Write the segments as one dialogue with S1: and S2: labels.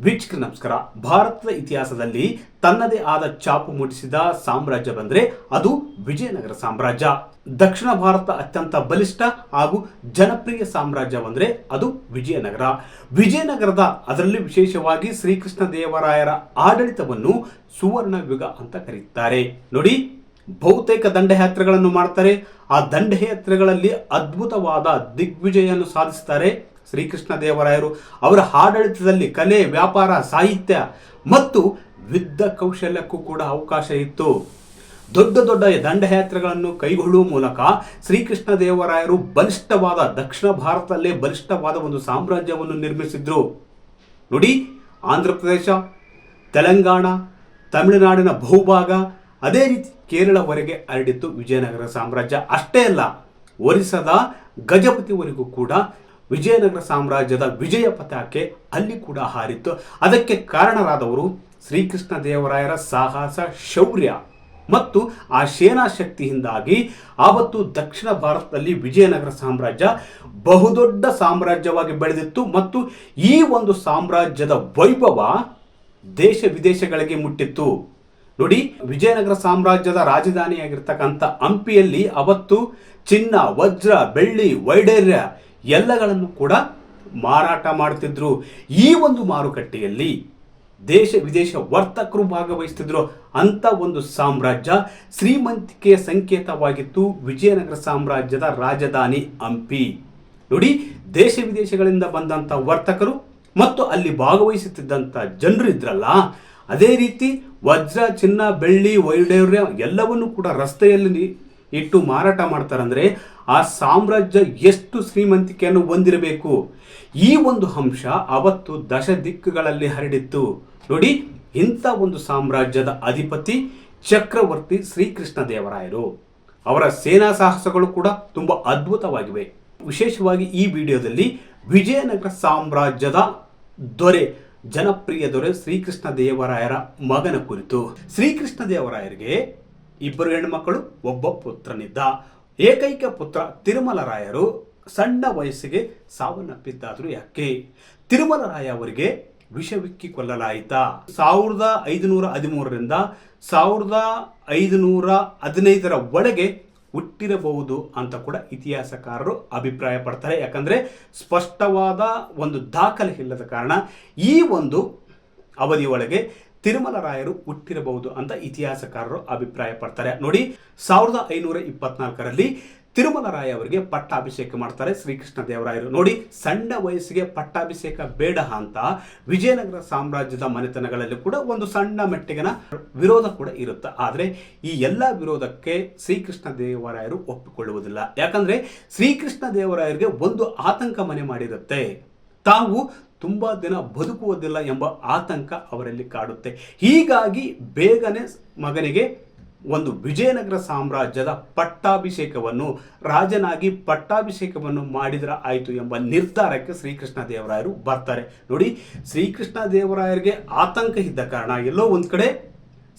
S1: ವೀಕ್ಷಕ ನಮಸ್ಕಾರ. ಭಾರತದ ಇತಿಹಾಸದಲ್ಲಿ ತನ್ನದೇ ಆದ ಛಾಪು ಮೂಡಿಸಿದ ಸಾಮ್ರಾಜ್ಯ ಬಂದ್ರೆ ಅದು ವಿಜಯನಗರ ಸಾಮ್ರಾಜ್ಯ. ದಕ್ಷಿಣ ಭಾರತ ಅತ್ಯಂತ ಬಲಿಷ್ಠ ಹಾಗೂ ಜನಪ್ರಿಯ ಸಾಮ್ರಾಜ್ಯ ಬಂದ್ರೆ ಅದು ವಿಜಯನಗರ. ವಿಜಯನಗರದ ಅದರಲ್ಲಿ ವಿಶೇಷವಾಗಿ ಶ್ರೀಕೃಷ್ಣ ದೇವರಾಯರ ಆಡಳಿತವನ್ನು ಸುವರ್ಣ ಯುಗ ಅಂತ ಕರೆಯುತ್ತಾರೆ. ನೋಡಿ, ಬಹುತೇಕ ದಂಡಯಾತ್ರೆಗಳನ್ನು ಮಾಡ್ತಾರೆ. ಆ ದಂಡಯಾತ್ರೆಗಳಲ್ಲಿ ಅದ್ಭುತವಾದ ದಿಗ್ವಿಜಯನ್ನು ಸಾಧಿಸುತ್ತಾರೆ ಶ್ರೀಕೃಷ್ಣ ದೇವರಾಯರು. ಅವರ ಆಡಳಿತದಲ್ಲಿ ಕಲೆ, ವ್ಯಾಪಾರ, ಸಾಹಿತ್ಯ ಮತ್ತು ಯುದ್ಧ ಕೌಶಲ್ಯಕ್ಕೂ ಕೂಡ ಅವಕಾಶ ಇತ್ತು. ದೊಡ್ಡ ದೊಡ್ಡ ದಂಡಯಾತ್ರೆಗಳನ್ನು ಕೈಗೊಳ್ಳುವ ಮೂಲಕ ಶ್ರೀಕೃಷ್ಣ ದೇವರಾಯರು ಬಲಿಷ್ಠವಾದ ದಕ್ಷಿಣ ಭಾರತದಲ್ಲೇ ಬಲಿಷ್ಠವಾದ ಒಂದು ಸಾಮ್ರಾಜ್ಯವನ್ನು ನಿರ್ಮಿಸಿದ್ರು. ನೋಡಿ, ಆಂಧ್ರ ಪ್ರದೇಶ, ತೆಲಂಗಾಣ, ತಮಿಳುನಾಡಿನ ಬಹುಭಾಗ, ಅದೇ ರೀತಿ ಕೇರಳವರೆಗೆ ಹರಡಿತ್ತು ವಿಜಯನಗರ ಸಾಮ್ರಾಜ್ಯ. ಅಷ್ಟೇ ಅಲ್ಲ, ಒರಿಸ್ಸಾದ ಗಜಪತಿವರೆಗೂ ಕೂಡ ವಿಜಯನಗರ ಸಾಮ್ರಾಜ್ಯದ ವಿಜಯ ಪತಾಕೆ ಅಲ್ಲಿ ಕೂಡ ಹಾರಿತ್ತು. ಅದಕ್ಕೆ ಕಾರಣರಾದವರು ಶ್ರೀಕೃಷ್ಣ ದೇವರಾಯರ ಸಾಹಸ, ಶೌರ್ಯ ಮತ್ತು ಆ ಸೇನಾ ಶಕ್ತಿಯಿಂದಾಗಿ ಆವತ್ತು ದಕ್ಷಿಣ ಭಾರತದಲ್ಲಿ ವಿಜಯನಗರ ಸಾಮ್ರಾಜ್ಯ ಬಹುದೊಡ್ಡ ಸಾಮ್ರಾಜ್ಯವಾಗಿ ಬೆಳೆದಿತ್ತು. ಮತ್ತು ಈ ಒಂದು ಸಾಮ್ರಾಜ್ಯದ ವೈಭವ ದೇಶ ವಿದೇಶಗಳಿಗೆ ಮುಟ್ಟಿತ್ತು. ನೋಡಿ, ವಿಜಯನಗರ ಸಾಮ್ರಾಜ್ಯದ ರಾಜಧಾನಿಯಾಗಿರ್ತಕ್ಕಂಥ ಹಂಪಿಯಲ್ಲಿ ಅವತ್ತು ಚಿನ್ನ, ವಜ್ರ, ಬೆಳ್ಳಿ, ವೈಡೂರ್ಯ ಎಲ್ಲಗಳನ್ನು ಕೂಡ ಮಾರಾಟ ಮಾಡುತ್ತಿದ್ರು. ಈ ಒಂದು ಮಾರುಕಟ್ಟೆಯಲ್ಲಿ ದೇಶ ವಿದೇಶ ವರ್ತಕರು ಭಾಗವಹಿಸುತ್ತಿದ್ರು. ಅಂತ ಒಂದು ಸಾಮ್ರಾಜ್ಯ, ಶ್ರೀಮಂತಿಕೆಯ ಸಂಕೇತವಾಗಿತ್ತು ವಿಜಯನಗರ ಸಾಮ್ರಾಜ್ಯದ ರಾಜಧಾನಿ ಹಂಪಿ. ನೋಡಿ, ದೇಶ ವಿದೇಶಗಳಿಂದ ಬಂದಂಥ ವರ್ತಕರು ಮತ್ತು ಅಲ್ಲಿ ಭಾಗವಹಿಸುತ್ತಿದ್ದಂಥ ಜನರು ಇದ್ರಲ್ಲ, ಅದೇ ರೀತಿ ವಜ್ರ, ಚಿನ್ನ, ಬೆಳ್ಳಿ, ವೈಡೂರ್ಯ ಎಲ್ಲವನ್ನು ಕೂಡ ರಸ್ತೆಯಲ್ಲಿ ಇಟ್ಟು ಮಾರಾಟ ಮಾಡ್ತಾರಂದ್ರೆ ಆ ಸಾಮ್ರಾಜ್ಯ ಎಷ್ಟು ಶ್ರೀಮಂತಿಕೆಯನ್ನು ಹೊಂದಿರಬೇಕು. ಈ ಒಂದು ಅಂಶ ಅವತ್ತು ದಶ ದಿಕ್ಕುಗಳಲ್ಲಿ ಹರಡಿತ್ತು. ನೋಡಿ, ಇಂಥ ಒಂದು ಸಾಮ್ರಾಜ್ಯದ ಅಧಿಪತಿ ಚಕ್ರವರ್ತಿ ಶ್ರೀಕೃಷ್ಣ ದೇವರಾಯರು. ಅವರ ಸೇನಾ ಸಾಹಸಗಳು ಕೂಡ ತುಂಬಾ ಅದ್ಭುತವಾಗಿವೆ. ವಿಶೇಷವಾಗಿ ಈ ವಿಡಿಯೋದಲ್ಲಿ ವಿಜಯನಗರ ಸಾಮ್ರಾಜ್ಯದ ದೊರೆ, ಜನಪ್ರಿಯ ದೊರೆ ಶ್ರೀಕೃಷ್ಣ ದೇವರಾಯರ ಮಗನ ಕುರಿತು. ಶ್ರೀಕೃಷ್ಣ ದೇವರಾಯರಿಗೆ ಇಬ್ಬರು ಹೆಣ್ಣುಮಕ್ಕಳು, ಒಬ್ಬ ಪುತ್ರನಿದ್ದ. ಏಕೈಕ ಪುತ್ರ ತಿರುಮಲರಾಯರು ಸಣ್ಣ ವಯಸ್ಸಿಗೆ ಸಾವನ್ನಪ್ಪಿದ್ದಾದ್ರು. ಯಾಕೆ? ತಿರುಮಲರಾಯ ಅವರಿಗೆ ವಿಷವಿಕ್ಕಿ ಕೊಲ್ಲಲಾಯಿತಾ. 1513ರಿಂದ 1515ರ ಒಳಗೆ ಹುಟ್ಟಿರಬಹುದು ಅಂತ ಕೂಡ ಇತಿಹಾಸಕಾರರು ಅಭಿಪ್ರಾಯ ಪಡ್ತಾರೆ. ಯಾಕಂದ್ರೆ ಸ್ಪಷ್ಟವಾದ ಒಂದು ದಾಖಲೆ ಇಲ್ಲದ ಕಾರಣ ಈ ಒಂದು ಅವಧಿಯೊಳಗೆ ತಿರುಮಲರಾಯರು ಹುಟ್ಟಿರಬಹುದು ಅಂತ ಇತಿಹಾಸಕಾರರು ಅಭಿಪ್ರಾಯ ಪಡ್ತಾರೆ. ನೋಡಿ, 1524ರಲ್ಲಿ ತಿರುಮಲರಾಯ ಅವರಿಗೆ ಪಟ್ಟಾಭಿಷೇಕ ಮಾಡ್ತಾರೆ ಶ್ರೀಕೃಷ್ಣ ದೇವರಾಯರು. ನೋಡಿ, ಸಣ್ಣ ವಯಸ್ಸಿಗೆ ಪಟ್ಟಾಭಿಷೇಕ ಬೇಡ ಅಂತ ವಿಜಯನಗರ ಸಾಮ್ರಾಜ್ಯದ ಮನೆತನಗಳಲ್ಲಿ ಕೂಡ ಒಂದು ಸಣ್ಣ ಮಟ್ಟಿಗಿನ ವಿರೋಧ ಕೂಡ ಇರುತ್ತೆ. ಆದರೆ ಈ ಎಲ್ಲ ವಿರೋಧಕ್ಕೆ ಶ್ರೀಕೃಷ್ಣ ದೇವರಾಯರು ಒಪ್ಪಿಕೊಳ್ಳುವುದಿಲ್ಲ. ಯಾಕಂದ್ರೆ ಶ್ರೀಕೃಷ್ಣ ದೇವರಾಯರಿಗೆ ಒಂದು ಆತಂಕ ಮನೆ ಮಾಡಿರುತ್ತೆ. ತಾವು ತುಂಬಾ ದಿನ ಬದುಕುವುದಿಲ್ಲ ಎಂಬ ಆತಂಕ ಅವರಲ್ಲಿ ಕಾಡುತ್ತೆ. ಹೀಗಾಗಿ ಬೇಗನೆ ಮಗನಿಗೆ ಒಂದು ವಿಜಯನಗರ ಸಾಮ್ರಾಜ್ಯದ ಪಟ್ಟಾಭಿಷೇಕವನ್ನು, ರಾಜನಾಗಿ ಪಟ್ಟಾಭಿಷೇಕವನ್ನು ಮಾಡಿದ್ರೆ ಆಯಿತು ಎಂಬ ನಿರ್ಧಾರಕ್ಕೆ ಶ್ರೀಕೃಷ್ಣ ದೇವರಾಯರು ಬರ್ತಾರೆ. ನೋಡಿ, ಶ್ರೀಕೃಷ್ಣ ದೇವರಾಯರಿಗೆ ಆತಂಕ ಇದ್ದ ಕಾರಣ, ಎಲ್ಲೋ ಒಂದ್ ಕಡೆ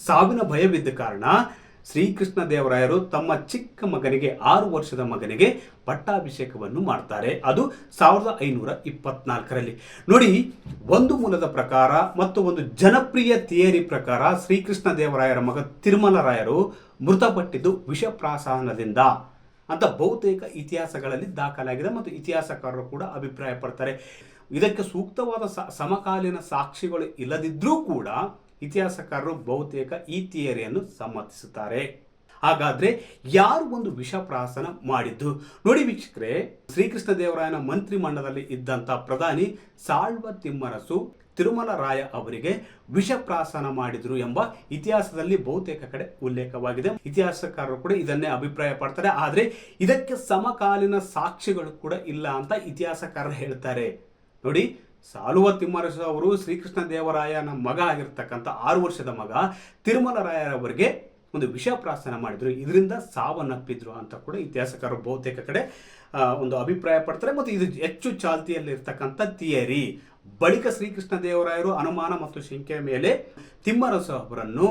S1: ಸಾವಿನ ಭಯವಿದ್ದ ಕಾರಣ ಶ್ರೀಕೃಷ್ಣ ದೇವರಾಯರು ತಮ್ಮ ಚಿಕ್ಕ ಮಗನಿಗೆ, 6 ವರ್ಷದ ಮಗನಿಗೆ ಪಟ್ಟಾಭಿಷೇಕವನ್ನು ಮಾಡ್ತಾರೆ. ಅದು 1524ರಲ್ಲಿ. ನೋಡಿ, ಒಂದು ಮೂಲದ ಪ್ರಕಾರ ಮತ್ತು ಒಂದು ಜನಪ್ರಿಯ ಥಿಯರಿ ಪ್ರಕಾರ ಶ್ರೀಕೃಷ್ಣ ದೇವರಾಯರ ಮಗ ತಿರುಮಲರಾಯರು ಮೃತಪಟ್ಟಿದ್ದು ವಿಷಪ್ರಾಶನದಿಂದ ಅಂತ ಬಹುತೇಕ ಇತಿಹಾಸಗಳಲ್ಲಿ ದಾಖಲಾಗಿದೆ ಮತ್ತು ಇತಿಹಾಸಕಾರರು ಕೂಡ ಅಭಿಪ್ರಾಯ ಪಡ್ತಾರೆ. ಇದಕ್ಕೆ ಸೂಕ್ತವಾದ ಸಮಕಾಲೀನ ಸಾಕ್ಷಿಗಳು ಇಲ್ಲದಿದ್ರೂ ಕೂಡ ಇತಿಹಾಸಕಾರರು ಬಹುತೇಕ ಈ ಥಿಯರಿಯನ್ನು ಸಮ್ಮತಿಸುತ್ತಾರೆ. ಹಾಗಾದ್ರೆ ಯಾರು ಒಂದು ವಿಷಪ್ರಾಶನ ಮಾಡಿದ್ದು? ನೋಡಿ ವೀಕ್ಷಕರೇ, ಶ್ರೀಕೃಷ್ಣ ದೇವರಾಯನ ಮಂತ್ರಿ ಮಂಡಲದಲ್ಲಿ ಇದ್ದಂತ ಪ್ರಧಾನಿ ಸಾಳ್ವ ತಿಮ್ಮರಸು ತಿರುಮಲರಾಯ ಅವರಿಗೆ ವಿಷಪ್ರಾಶನ ಮಾಡಿದ್ರು ಎಂಬ ಇತಿಹಾಸದಲ್ಲಿ ಬಹುತೇಕ ಕಡೆ ಉಲ್ಲೇಖವಾಗಿದೆ. ಇತಿಹಾಸಕಾರರು ಕೂಡ ಇದನ್ನೇ ಅಭಿಪ್ರಾಯ ಪಡ್ತಾರೆ. ಆದ್ರೆ ಇದಕ್ಕೆ ಸಮಕಾಲೀನ ಸಾಕ್ಷಿಗಳು ಕೂಡ ಇಲ್ಲ ಅಂತ ಇತಿಹಾಸಕಾರರು ಹೇಳ್ತಾರೆ. ನೋಡಿ, ಸಾಳುವ ತಿಮ್ಮರಸು ಅವರು ಶ್ರೀಕೃಷ್ಣ ದೇವರಾಯನ ಮಗ ಆಗಿರ್ತಕ್ಕಂಥ 6 ವರ್ಷದ ಮಗ ತಿರುಮಲರಾಯರವರಿಗೆ ಒಂದು ವಿಷಪ್ರಾಶನ ಮಾಡಿದ್ರು, ಇದರಿಂದ ಸಾವನ್ನಪ್ಪಿದ್ರು ಅಂತ ಕೂಡ ಇತಿಹಾಸಕಾರರು ಬಹುತೇಕ ಕಡೆ ಒಂದು ಅಭಿಪ್ರಾಯ ಪಡ್ತಾರೆ. ಮತ್ತು ಇದು ಹೆಚ್ಚು ಚಾಲ್ತಿಯಲ್ಲಿ ಇರ್ತಕ್ಕಂಥ ಥಿಯರಿ. ಬಳಿಕ ಶ್ರೀಕೃಷ್ಣ ದೇವರಾಯರು ಅನುಮಾನ ಮತ್ತು ಶಂಕೆಯ ಮೇಲೆ ತಿಮ್ಮರಸು ಅವರನ್ನು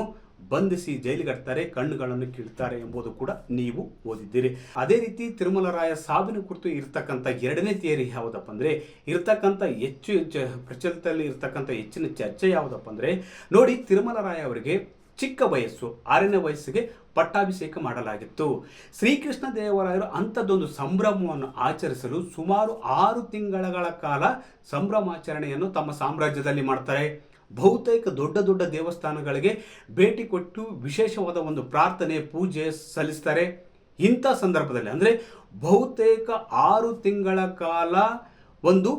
S1: ಬಂಧಿಸಿ ಜೈಲಿಗಟ್ತಾರೆ, ಕಣ್ಣುಗಳನ್ನು ಕೀಳ್ತಾರೆ ಎಂಬುದು ಕೂಡ ನೀವು ಓದಿದ್ದೀರಿ. ಅದೇ ರೀತಿ ತಿರುಮಲರಾಯ ಸಾವಿನ ಕುರಿತು ಇರ್ತಕ್ಕಂಥ ಎರಡನೇ ಥಿಯರಿ ಯಾವುದಪ್ಪ ಅಂದರೆ, ಇರ್ತಕ್ಕಂಥ ಹೆಚ್ಚು ಪ್ರಚಲಿತದಲ್ಲಿ ಇರ್ತಕ್ಕಂಥ ಹೆಚ್ಚಿನ ಚರ್ಚೆ ಯಾವುದಪ್ಪ ಅಂದರೆ, ನೋಡಿ, ತಿರುಮಲರಾಯ ಅವರಿಗೆ ಚಿಕ್ಕ ವಯಸ್ಸು 6ನೇ ವಯಸ್ಸಿಗೆ ಪಟ್ಟಾಭಿಷೇಕ ಮಾಡಲಾಗಿತ್ತು. ಶ್ರೀಕೃಷ್ಣ ದೇವರಾಯರು ಅಂಥದ್ದೊಂದು ಸಂಭ್ರಮವನ್ನು ಆಚರಿಸಲು ಸುಮಾರು 6 ತಿಂಗಳ ಕಾಲ ಸಂಭ್ರಮಾಚರಣೆಯನ್ನು ತಮ್ಮ ಸಾಮ್ರಾಜ್ಯದಲ್ಲಿ ಮಾಡ್ತಾರೆ. ಬಹುತೇಕ ದೊಡ್ಡ ದೊಡ್ಡ ದೇವಸ್ಥಾನಗಳಿಗೆ ಭೇಟಿ ಕೊಟ್ಟು ವಿಶೇಷವಾದ ಒಂದು ಪ್ರಾರ್ಥನೆ ಪೂಜೆ ಸಲ್ಲಿಸ್ತಾರೆ. ಇಂಥ ಸಂದರ್ಭದಲ್ಲಿ ಅಂದರೆ ಬಹುತೇಕ 6 ತಿಂಗಳ ಕಾಲ ಒಂದು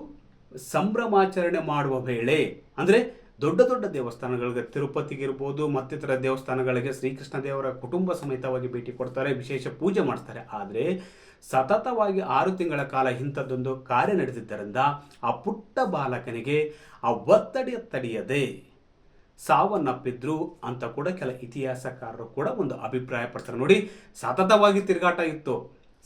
S1: ಸಂಭ್ರಮಾಚರಣೆ ಮಾಡುವ ವೇಳೆ, ಅಂದರೆ ದೊಡ್ಡ ದೊಡ್ಡ ದೇವಸ್ಥಾನಗಳಿಗೆ, ತಿರುಪತಿಗಿರ್ಬೋದು ಮತ್ತಿತರ ದೇವಸ್ಥಾನಗಳಿಗೆ ಶ್ರೀಕೃಷ್ಣ ದೇವರ ಕುಟುಂಬ ಸಮೇತವಾಗಿ ಭೇಟಿ ಕೊಡ್ತಾರೆ, ವಿಶೇಷ ಪೂಜೆ ಮಾಡ್ತಾರೆ. ಆದರೆ ಸತತವಾಗಿ 6 ತಿಂಗಳ ಕಾಲ ಇಂಥದ್ದೊಂದು ಕಾರ್ಯ ನಡೆದಿದ್ದರಿಂದ ಆ ಪುಟ್ಟ ಬಾಲಕನಿಗೆ ಆ ಒತ್ತಡ ತಡೆಯದೆ ಸಾವನ್ನಪ್ಪಿದ್ರು ಅಂತ ಕೂಡ ಕೆಲ ಇತಿಹಾಸಕಾರರು ಕೂಡ ಒಂದು ಅಭಿಪ್ರಾಯ ಪಡ್ತಾರೆ. ನೋಡಿ, ಸತತವಾಗಿ ತಿರುಗಾಟ ಇತ್ತು.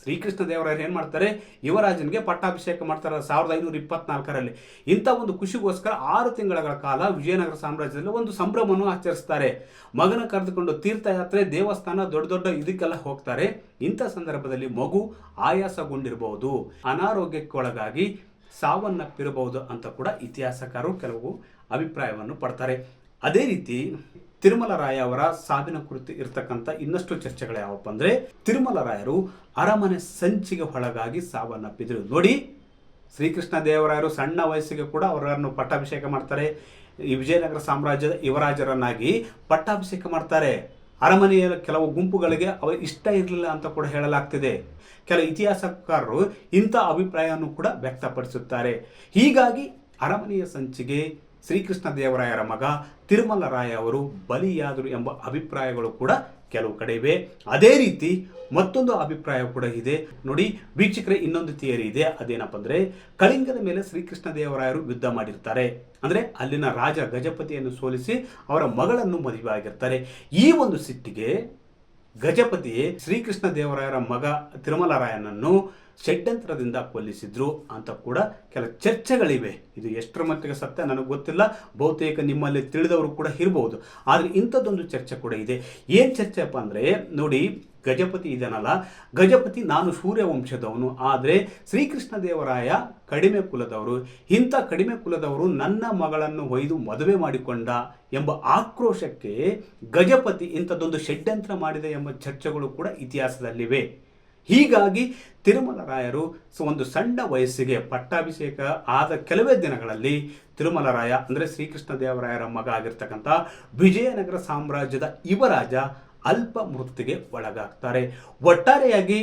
S1: ಶ್ರೀಕೃಷ್ಣ ದೇವರಾಯರು ಏನು ಮಾಡ್ತಾರೆ, ಯುವರಾಜನಿಗೆ ಪಟ್ಟಾಭಿಷೇಕ ಮಾಡ್ತಾರೆ 1524ರಲ್ಲಿ. ಇಂಥ ಒಂದು ಖುಷಿಗೋಸ್ಕರ 6 ತಿಂಗಳ ಕಾಲ ವಿಜಯನಗರ ಸಾಮ್ರಾಜ್ಯದಲ್ಲಿ ಒಂದು ಸಂಭ್ರಮವನ್ನು ಆಚರಿಸ್ತಾರೆ. ಮಗನ ಕರೆದುಕೊಂಡು ತೀರ್ಥಯಾತ್ರೆ, ದೇವಸ್ಥಾನ, ದೊಡ್ಡ ದೊಡ್ಡ ಇದಕ್ಕೆಲ್ಲ ಹೋಗ್ತಾರೆ. ಇಂಥ ಸಂದರ್ಭದಲ್ಲಿ ಮಗು ಆಯಾಸಗೊಂಡಿರಬಹುದು, ಅನಾರೋಗ್ಯಕ್ಕೊಳಗಾಗಿ ಸಾವನ್ನಪ್ಪಿರಬಹುದು ಅಂತ ಕೂಡ ಇತಿಹಾಸಕಾರರು ಕೆಲವು ಅಭಿಪ್ರಾಯವನ್ನು ಪಡ್ತಾರೆ. ಅದೇ ರೀತಿ ತಿರುಮಲರಾಯ ಅವರ ಸಾವಿನ ಕುರಿತು ಇರತಕ್ಕಂಥ ಇನ್ನಷ್ಟು ಚರ್ಚೆಗಳು ಯಾವಪ್ಪ ಅಂದರೆ, ತಿರುಮಲರಾಯರು ಅರಮನೆ ಸಂಚಿಗೆ ಒಳಗಾಗಿ ಸಾವನ್ನಪ್ಪಿದ್ರು. ನೋಡಿ, ಶ್ರೀಕೃಷ್ಣ ದೇವರಾಯರು ಸಣ್ಣ ವಯಸ್ಸಿಗೆ ಕೂಡ ಅವರನ್ನು ಪಟ್ಟಾಭಿಷೇಕ ಮಾಡ್ತಾರೆ. ಈ ವಿಜಯನಗರ ಸಾಮ್ರಾಜ್ಯದ ಯುವರಾಜರನ್ನಾಗಿ ಪಟ್ಟಾಭಿಷೇಕ ಮಾಡ್ತಾರೆ. ಅರಮನೆಯ ಕೆಲವು ಗುಂಪುಗಳಿಗೆ ಅವ ಇಷ್ಟ ಇರಲಿಲ್ಲ ಅಂತ ಕೂಡ ಹೇಳಲಾಗ್ತಿದೆ. ಕೆಲ ಇತಿಹಾಸಕಾರರು ಇಂಥ ಅಭಿಪ್ರಾಯವನ್ನು ಕೂಡ ವ್ಯಕ್ತಪಡಿಸುತ್ತಾರೆ. ಹೀಗಾಗಿ ಅರಮನೆಯ ಸಂಚಿಗೆ ಶ್ರೀಕೃಷ್ಣ ದೇವರಾಯರ ಮಗ ತಿರುಮಲರಾಯ ಅವರು ಬಲಿಯಾದರು ಎಂಬ ಅಭಿಪ್ರಾಯಗಳು ಕೂಡ ಕೆಲವು ಕಡೆ ಇವೆ. ಅದೇ ರೀತಿ ಮತ್ತೊಂದು ಅಭಿಪ್ರಾಯ ಕೂಡ ಇದೆ. ನೋಡಿ ವೀಕ್ಷಕರೇ, ಇನ್ನೊಂದು ಥಿಯರಿ ಇದೆ. ಅದೇನಪ್ಪ ಅಂದರೆ, ಕಳಿಂಗದ ಮೇಲೆ ಶ್ರೀಕೃಷ್ಣ ದೇವರಾಯರು ಯುದ್ಧ ಮಾಡಿರ್ತಾರೆ. ಅಂದರೆ ಅಲ್ಲಿನ ರಾಜ ಗಜಪತಿಯನ್ನು ಸೋಲಿಸಿ ಅವರ ಮಗಳನ್ನು ಮದುವೆ ಆಗಿರ್ತಾರೆ. ಈ ಒಂದು ಸಿಟ್ಟಿಗೆ ಗಜಪತಿ ಶ್ರೀಕೃಷ್ಣ ದೇವರಾಯರ ಮಗ ತಿರುಮಲರಾಯನನ್ನು ಷಡ್ಯಂತ್ರದಿಂದ ಕೊಲ್ಲಿಸಿದ್ರು ಅಂತ ಕೂಡ ಕೆಲ ಚರ್ಚೆಗಳಿವೆ. ಇದು ಎಷ್ಟರ ಮಟ್ಟಿಗೆ ಸತ್ಯ ನನಗೆ ಗೊತ್ತಿಲ್ಲ, ಬಹುತೇಕ ನಿಮ್ಮಲ್ಲಿ ತಿಳಿದವರು ಕೂಡ ಇರಬಹುದು. ಆದರೆ ಇಂಥದ್ದೊಂದು ಚರ್ಚೆ ಕೂಡ ಇದೆ. ಏನು ಚರ್ಚೆಪ್ಪ ಅಂದರೆ, ನೋಡಿ, ಗಜಪತಿ ಇದನ್ನಲ್ಲ, ಗಜಪತಿ ನಾನು ಸೂರ್ಯವಂಶದವನು, ಆದರೆ ಶ್ರೀಕೃಷ್ಣ ದೇವರಾಯ ಕಡಿಮೆ ಕುಲದವರು, ಇಂಥ ಕಡಿಮೆ ಕುಲದವರು ನನ್ನ ಮಗಳನ್ನು ಒಯ್ದು ಮದುವೆ ಮಾಡಿಕೊಂಡ ಎಂಬ ಆಕ್ರೋಶಕ್ಕೆ ಗಜಪತಿ ಇಂಥದ್ದೊಂದು ಷಡ್ಯಂತ್ರ ಮಾಡಿದೆ ಎಂಬ ಚರ್ಚೆಗಳು ಕೂಡ ಇತಿಹಾಸದಲ್ಲಿವೆ. ಹೀಗಾಗಿ ತಿರುಮಲರಾಯರು ಒಂದು ಸಣ್ಣ ವಯಸ್ಸಿಗೆ ಪಟ್ಟಾಭಿಷೇಕ ಆದ ಕೆಲವೇ ದಿನಗಳಲ್ಲಿ ತಿರುಮಲರಾಯ ಅಂದರೆ ಶ್ರೀಕೃಷ್ಣ ದೇವರಾಯರ ಮಗ ಆಗಿರ್ತಕ್ಕಂಥ ವಿಜಯನಗರ ಸಾಮ್ರಾಜ್ಯದ ಯುವರಾಜ ಅಲ್ಪ ಮೃತ್ಯುಗೆ ಒಳಗಾಗ್ತಾರೆ. ಒಟ್ಟಾರೆಯಾಗಿ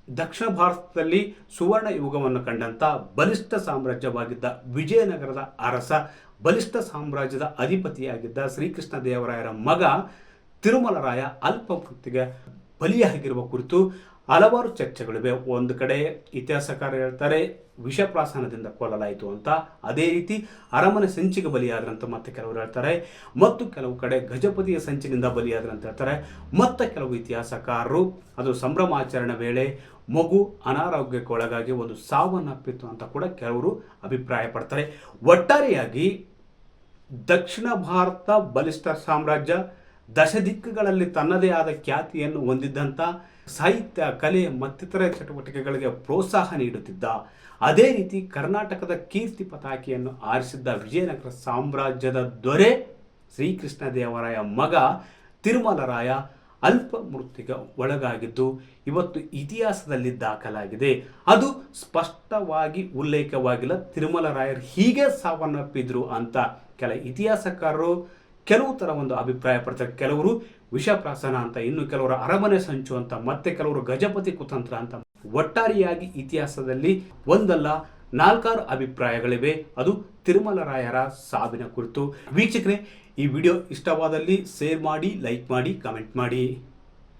S1: ದಕ್ಷಿಣ ಭಾರತದಲ್ಲಿ ಸುವರ್ಣ ಯುಗವನ್ನು ಕಂಡಂಥ ಬಲಿಷ್ಠ ಸಾಮ್ರಾಜ್ಯವಾಗಿದ್ದ ವಿಜಯನಗರದ ಅರಸ, ಬಲಿಷ್ಠ ಸಾಮ್ರಾಜ್ಯದ ಅಧಿಪತಿಯಾಗಿದ್ದ ಶ್ರೀಕೃಷ್ಣ ದೇವರಾಯರ ಮಗ ತಿರುಮಲರಾಯ ಅಲ್ಪ ಮೃತ್ಯುಗೆ ಬಲಿಯಾಗಿರುವ ಕುರಿತು ಹಲವಾರು ಚರ್ಚೆಗಳಿವೆ. ಒಂದು ಕಡೆ ಇತಿಹಾಸಕಾರರು ಹೇಳ್ತಾರೆ ವಿಷಪ್ರಾಸನದಿಂದ ಕೊಲ್ಲಲಾಯಿತು ಅಂತ, ಅದೇ ರೀತಿ ಅರಮನೆ ಸಂಚಿಗೆ ಬಲಿಯಾದ್ರಂತ ಮತ್ತೆ ಕೆಲವರು ಹೇಳ್ತಾರೆ, ಮತ್ತು ಕೆಲವು ಕಡೆ ಗಜಪತಿಯ ಸಂಚಿನಿಂದ ಬಲಿಯಾದ್ರಂತ ಹೇಳ್ತಾರೆ. ಮತ್ತು ಕೆಲವು ಇತಿಹಾಸಕಾರರು ಅದು ಸಂಭ್ರಮಾಚರಣೆ ವೇಳೆ ಮಗು ಅನಾರೋಗ್ಯಕ್ಕೆ ಒಳಗಾಗಿ ಒಂದು ಸಾವನ್ನಪ್ಪಿತ್ತು ಅಂತ ಕೂಡ ಕೆಲವರು ಅಭಿಪ್ರಾಯ ಪಡ್ತಾರೆ. ಒಟ್ಟಾರೆಯಾಗಿ ದಕ್ಷಿಣ ಭಾರತ ಬಲಿಷ್ಠ ಸಾಮ್ರಾಜ್ಯ, ದಶದಿಕ್ಕುಗಳಲ್ಲಿ ತನ್ನದೇ ಆದ ಖ್ಯಾತಿಯನ್ನು ಹೊಂದಿದ್ದಂಥ ಸಾಹಿತ್ಯ, ಕಲೆ ಮತ್ತಿತರ ಚಟುವಟಿಕೆಗಳಿಗೆ ಪ್ರೋತ್ಸಾಹ ನೀಡುತ್ತಿದ್ದ, ಅದೇ ರೀತಿ ಕರ್ನಾಟಕದ ಕೀರ್ತಿ ಪತಾಕೆಯನ್ನು ಆರಿಸಿದ್ದ ವಿಜಯನಗರ ಸಾಮ್ರಾಜ್ಯದ ದೊರೆ ಶ್ರೀಕೃಷ್ಣ ದೇವರಾಯ ಮಗ ತಿರುಮಲರಾಯ ಅಲ್ಪ ಮೃತ್ಯುಗೆ ಒಳಗಾಗಿದ್ದು ಇವತ್ತು ಇತಿಹಾಸದಲ್ಲಿ ದಾಖಲಾಗಿದೆ. ಅದು ಸ್ಪಷ್ಟವಾಗಿ ಉಲ್ಲೇಖವಾಗಿಲ್ಲ, ತಿರುಮಲರಾಯರು ಹೀಗೆ ಸಾವನ್ನಪ್ಪಿದ್ರು ಅಂತ ಕೆಲ ಇತಿಹಾಸಕಾರರು ಕೆಲವು ಥರ ಒಂದು ಅಭಿಪ್ರಾಯ ಪಡ್ತಾರೆ. ಕೆಲವರು ವಿಷಪ್ರಾಸನ ಅಂತ, ಇನ್ನು ಕೆಲವರು ಅರಮನೆ ಸಂಚು ಅಂತ, ಮತ್ತೆ ಕೆಲವರು ಗಜಪತಿ ಕುತಂತ್ರ ಅಂತ. ಒಟ್ಟಾರೆಯಾಗಿ ಇತಿಹಾಸದಲ್ಲಿ ಒಂದಲ್ಲ 4 ಅಭಿಪ್ರಾಯಗಳಿವೆ, ಅದು ತಿರುಮಲರಾಯರ ಸಾವಿನ ಕುರಿತು. ವೀಕ್ಷಕರೇ, ಈ ವಿಡಿಯೋ ಇಷ್ಟವಾದಲ್ಲಿ ಶೇರ್ ಮಾಡಿ, ಲೈಕ್ ಮಾಡಿ, ಕಮೆಂಟ್ ಮಾಡಿ.